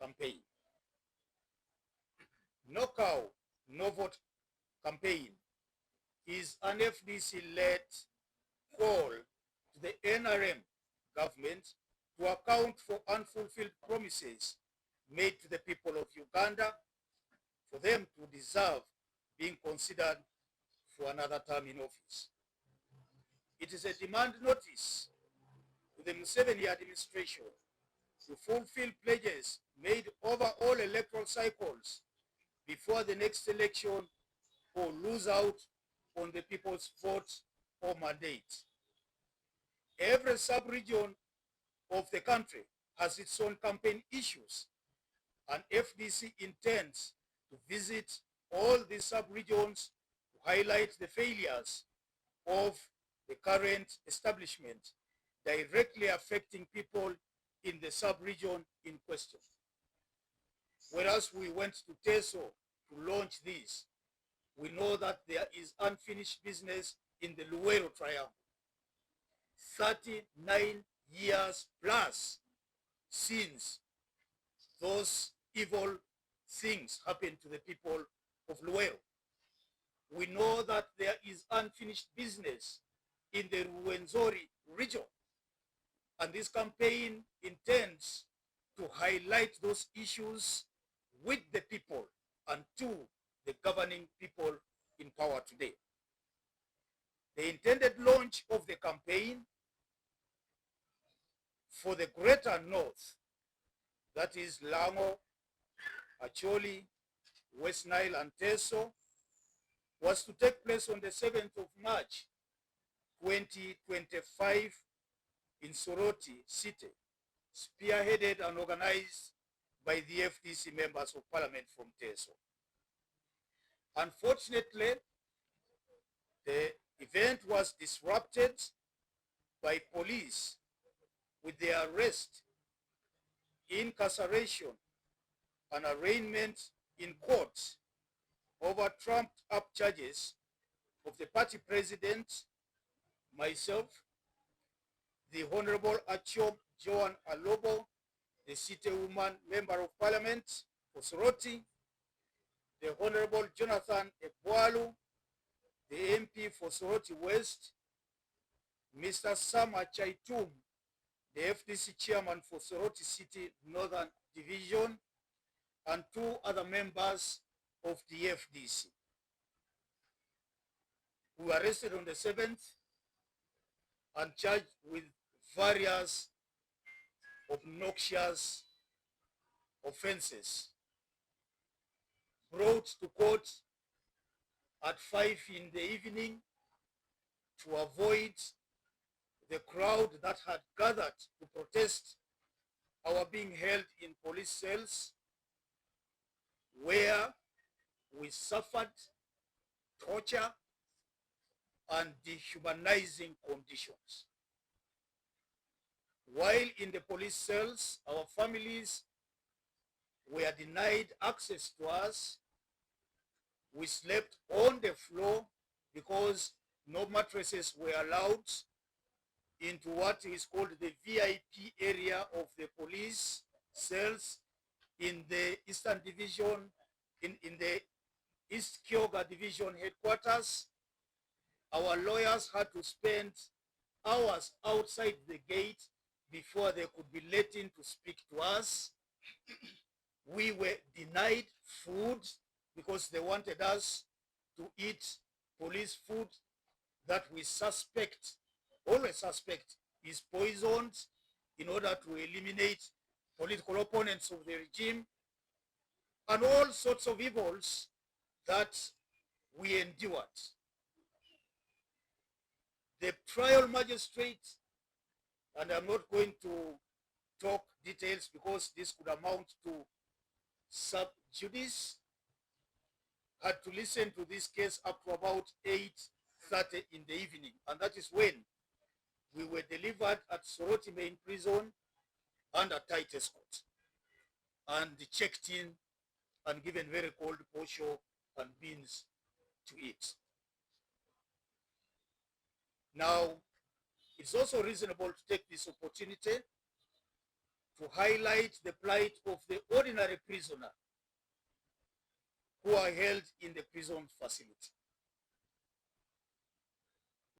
campaign. No Cow, No Vote campaign is an FDC-led call to the NRM government to account for unfulfilled promises made to the people of Uganda for them to deserve being considered for another term in office. It is a demand notice to the Museveni administration to fulfill pledges made over all electoral cycles before the next election or lose out on the people's vote or mandate. Every sub-region of the country has its own campaign issues, and FDC intends to visit all these sub-regions to highlight the failures of the current establishment directly affecting people in the sub-region in question. Whereas we went to Teso to launch this, we know that there is unfinished business in the Luwero Triangle. 39 years plus since those evil things happened to the people of Luwero. We know that there is unfinished business in the Ruwenzori region, and this campaign intends to highlight those issues with the people and to the governing people in power today. The intended launch of the campaign for the greater north, that is Lango, Acholi, West Nile and Teso, was to take place on the 7th of March 2025 in Soroti City, spearheaded and organized by the FDC members of parliament from Teso. Unfortunately, the event was disrupted by police with their arrest, incarceration, and arraignment in court over trumped-up charges of the party president, myself, the Honorable Achom Joan Alobo, the city woman member of parliament for Soroti, the Honorable Jonathan Ebwalu, the MP for Soroti West, Mr. Sama Chaitum, the FDC chairman for Soroti City Northern Division, and 2 other members of the FDC, who were arrested on the 7th and charged with various obnoxious offenses, brought to court at 5 in the evening to avoid the crowd that had gathered to protest our being held in police cells, where we suffered torture and dehumanizing conditions. While in the police cells, our families were denied access to us. We slept on the floor because no mattresses were allowed into what is called the VIP area of the police cells in the Eastern Division, in the East Kyoga Division headquarters. Our lawyers had to spend hours outside the gate before they could be let in to speak to us. We were denied food because they wanted us to eat police food that we suspect, always suspect, is poisoned in order to eliminate political opponents of the regime, and all sorts of evils that we endured. The trial magistrate, and I'm not going to talk details because this could amount to sub judice, had to listen to this case up to about 8:30 in the evening, and that is when we were delivered at Soroti main prison under tight escort and checked in and given very cold posho and beans to eat. Now, it's also reasonable to take this opportunity to highlight the plight of the ordinary prisoner who are held in the prison facility.